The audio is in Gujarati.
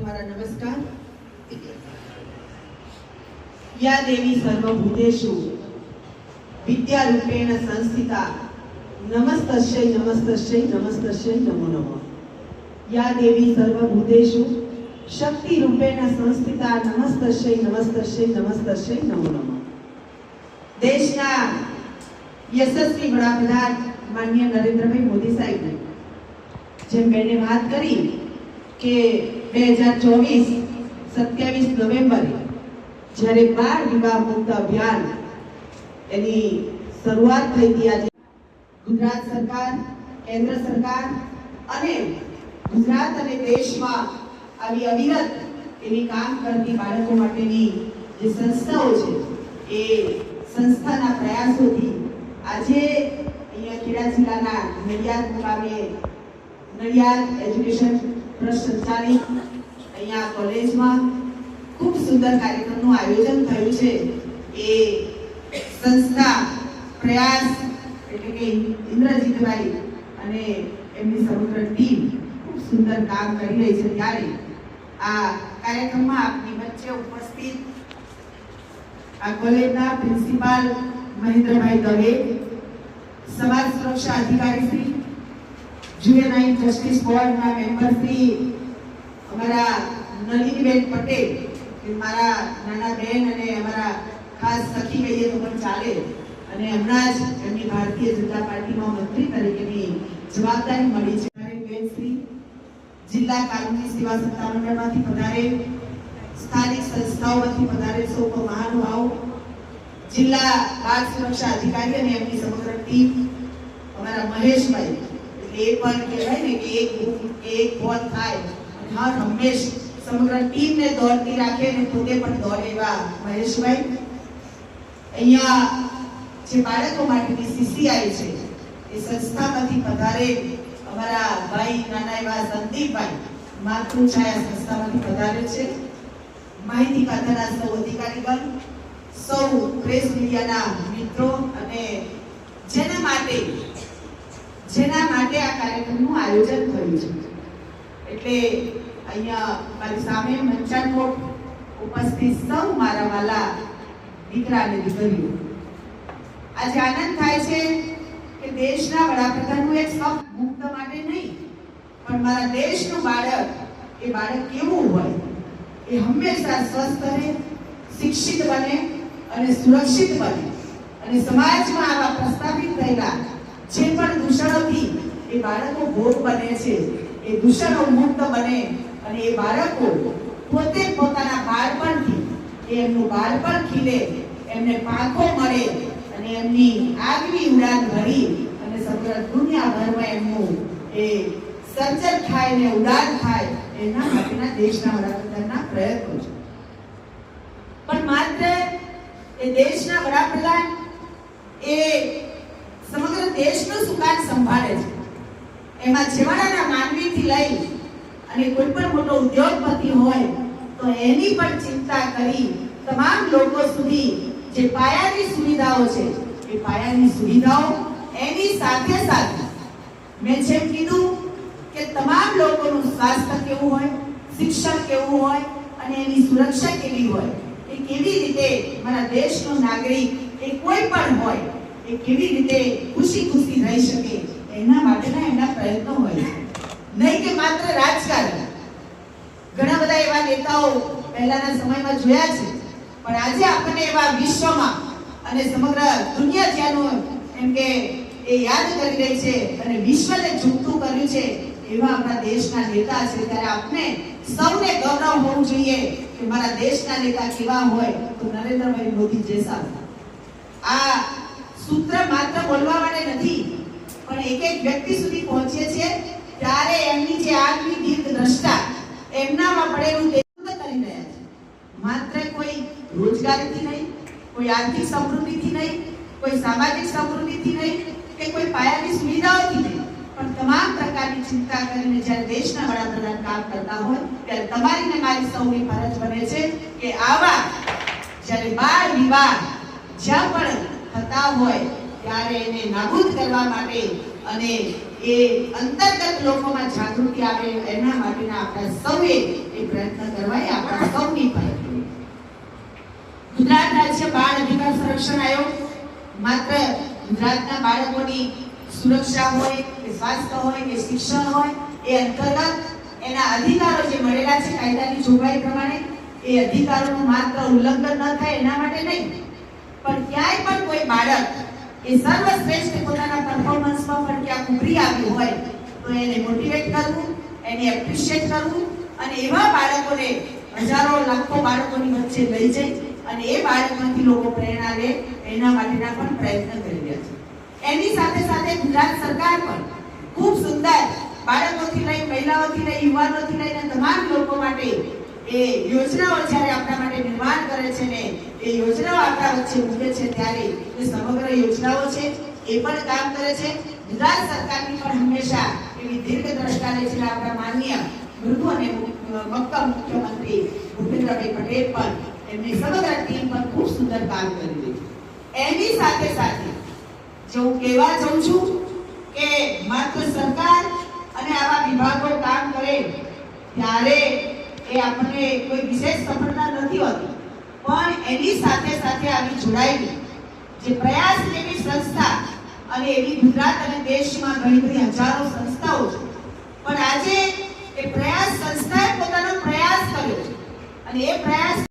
हमारा नमस्कार। या देवी सर्वभूतेषु विद्यारूपेण संस्थिता नमस्तस्यै नमस्तस्यै नमस्तस्यै नमो नमः। या देवी सर्वभूतेषु शक्ति रूपेण संस्थिता नमस्तस्यै नमस्तस्यै नमस्तस्यै नमो नमः। देशना यशस्वी वडाप्रधान माननीय नरेंद्रभाई मोदी साहेब જેમ બેને વાત કરી કે 2024 27 નવેમ્બરે જ્યારે બાળ વિવાહ મુક્ત અભિયાન એની શરૂઆત થઈ હતી, આજે ગુજરાત સરકાર, કેન્દ્ર સરકાર અને ગુજરાત અને દેશમાં આવી અવિરત એવી કામ કરતી બાળકો માટેની જે સંસ્થાઓ છે એ સંસ્થાના પ્રયાસોથી આજે અહીંયા ખેડા જિલ્લાના નડિયાદ મુકામે નડિયાદ એજ્યુકેશન ટ્રસ્ટ સંચાલિત અહીંયા કોલેજમાં ખૂબ સુંદર કાર્યક્રમનું આયોજન થયું છે। એ સંસ્થા પ્રયાસ એટલે કે ઇન્દ્રજીતભાઈ અને એમની સમગ્ર ટીમ ખૂબ સુંદર કામ કરી રહી છે। ત્યારે આ કાર્યક્રમમાં આપની વચ્ચે ઉપસ્થિત આ કોલેજના પ્રિન્સિપાલ મહેન્દ્રભાઈ દવે, સમાજ સુરક્ષા અધિકારી શ્રી, जुवेनाइल जस्टिस बोर्ड ना मेंबर श्री हमारा नलिनीबेन पटेल, मारा नाना बेन अने हमारा खास सखी कहीए तो पण चाले अने हमणा ज एमनी भारतीय जनता पार्टी में मंत्री तरीकेनी जवाबदारी मळी छे। बेन श्री जिल्ला कानूनी सेवा सत्तामंडळमांथी पधारे, स्थानिक संस्थाओमांथी पधारे सौ महानुभाव, जिल्ला बाल सुरक्षा अधिकारी अने एमनी समग्र टीम, हमारा महेश भाई एक बार कहेवाय ने कि एक बॉल थाय हर हमेश समग्र टीम ने दौड़ती राखे ने पोते पण दौड़ेवा महेशभाई। અહીંયા જે બાળકો માટેની સીસીઆઈ છે એ સંસ્થામાંથી પધારે અમારા ભાઈ નાના એવા સંદીપભાઈ માતૃછાયા સંસ્થામાંથી પધારે છે। માહિતી ખાતાના સૌ અધિકારીગણ, સૌ પ્રેસ મીડિયાના મિત્રો અને જેના માટે આ કાર્યક્રમનું આયોજન થયું છે। એટલે અહીંયા મારી સામે મંચાનકોટ ઉપસ્થિત સૌ મારા વાલા દીકરા અને દીકરીઓ, આજે આનંદ થાય છે કે દેશના વડાપ્રધાનનું એક શબ્દ મુક્ત માટે નહીં પણ મારા દેશનું બાળક, એ બાળક કેવું હોય એ હંમેશા સ્વસ્થ રહે, શિક્ષિત બને અને સુરક્ષિત બને અને સમાજમાં આવા પ્રસ્થાપિત થયેલા જે પણ દૂષણોથી એ બાળકો ભોગ બને છે એ દૂષણો મુક્ત બને અને એ બાળકો પોતે પોતાના બાળપણથી એમનું બાળપણ ખીલે, એમને પાંખો મળે અને એમની આગવી ઉડાન ભરી અને સમગ્ર દુનિયાભરમાં એમનું એ સર્જન થાય ને ઉડાન થાય, એના માટેના દેશના વડાપ્રધાનના પ્રયત્નો છે। પણ માત્ર એ દેશના વડાપ્રધાન એ સમગ્ર દેશનું સુકાન સંભાળે છે, એમાં છેવાડાના માનવીથી લઈ અને કોઈ પણ મોટો ઉદ્યોગપતિ હોય તો એની પણ ચિંતા કરી તમામ લોકો સુધી જે પાયાની સુવિધાઓ છે એ પાયાની સુવિધાઓ એની સાથે સાથે મેં જેમ કીધું કે તમામ લોકોનું સ્વાસ્થ્ય કેવું હોય, શિક્ષણ કેવું હોય અને એની સુરક્ષા કેવી હોય, એ કેવી રીતે મારા દેશનો નાગરિક એ કોઈ પણ હોય એ કેવી રીતે ખુશી ખુશી રહી શકે એના માટેના એમના પ્રયત્નો હોય છે। નહીં કે માત્ર રાજકારણ, ઘણા બધા એવા નેતાઓ પહેલાના સમયમાં જોયા છે પણ આજે આપણને એવા વિશ્વમાં અને સમગ્ર દુનિયા જ્યાંનું એમ કે એ યાદ કરી રહી છે અને વિશ્વને ઝૂકતું કર્યું છે એવા આપણા દેશના નેતા છે। ત્યારે આપણે સૌને ગૌરવ હોવું જોઈએ કે મારા દેશના નેતા કેવા હોય તો નરેન્દ્રભાઈ મોદી જેસા। આ सूत्र मात्र बोलवा वाले नहीं पण एक एक व्यक्ति सुधी पहुंचे छे त्यारे एमनी जे આગવી દીર્ઘદ્રષ્ટા એમનામાં પડેલું દેખું કરી રહ્યા છે। માત્ર કોઈ રોજગારીથી નહીં, કોઈ આર્થિક સમૃદ્ધિથી નહીં, કોઈ સામાજિક સમૃદ્ધિથી નહીં કે કોઈ પાયાની સુવિધાઓથી નહીં પણ તમામ પ્રકારની ચિંતા કરીને જ્યારે દેશના વડાપ્રધાન કામ કરતા હોય ત્યારે તમારી ને મારી સૌની ફરજ બને છે કે આવા જ્યારે બાળ વિવાહ જ્યાં પણ થતા હોય ત્યારે એને નાબૂદ કરવા માટે અને એ અંતર્ગત લોકોમાં જાગૃતિ આવે એના માટેના આપણા સૌએ એ પ્રયત્ન સંરક્ષણ આયોગ માત્ર ગુજરાતના બાળકોની સુરક્ષા હોય કે સ્વાસ્થ્ય હોય કે શિક્ષણ હોય એ અંતર્ગત એના અધિકારો જે મળેલા છે કાયદાની જોગવાઈ પ્રમાણે એ અધિકારોનું માત્ર ઉલ્લંઘન ન થાય એના માટે નહીં, પણ ક્યાંય પણ કોઈ બાળક એ સર્વશ્રેષ્ઠ પોતાના પરફોર્મન્સમાં પણ ક્યાંક ઉભરી આવ્યું હોય તો એને મોટિવેટ કરવું, એને એપ્રિશિએટ કરવું અને એવા બાળકોને હજારો લાખો બાળકોની વચ્ચે લઈ જઈ અને એ બાળકમાંથી લોકો પ્રેરણા લે એના માટેના પણ પ્રયત્ન કરી રહ્યા છે. એની સાથે સાથે ગુજરાત સરકાર પણ ખૂબ સુંદર બાળકોથી લઈ મહિલાઓથી લઈ યુવાનોથી લઈને તમામ લોકો માટે એ યોજનાઓ જ્યારે આપણા માટે નિર્માણ કરે છે ને એ યોજનાઓ આપણા વચ્ચે મૂકે છે ત્યારે એ સમગ્ર યોજનાઓ છે એ પણ કામ કરે છે. ગુજરાત સરકારની પણ હંમેશા એવી દીર્ઘ દ્રષ્ટા લે છે. આપણા માનનીય મૃદુ અને મક્કમ મુખ્યમંત્રી ભૂપેન્દ્રભાઈ પટેલ પણ એમની સમગ્ર ટીમ પર ખૂબ સુંદર કામ કરી રહી છે. એની સાથે સાથે જો હું કહેવા જાઉં છું કે માત્ર સરકાર અને આવા વિભાગો કામ કરે ત્યારે એ આપણને કોઈ વિશેષ સફળતા નથી હોતી, પણ એની સાથે સાથે આવી જોડાયેલી જે પ્રયાસ જેવી સંસ્થા અને એવી ગુજરાત અને દેશમાં ઘણી બધી હજારો સંસ્થાઓ છે, પણ આજે એ પ્રયાસ સંસ્થાએ પોતાનો પ્રયાસ કર્યો છે અને એ પ્રયાસ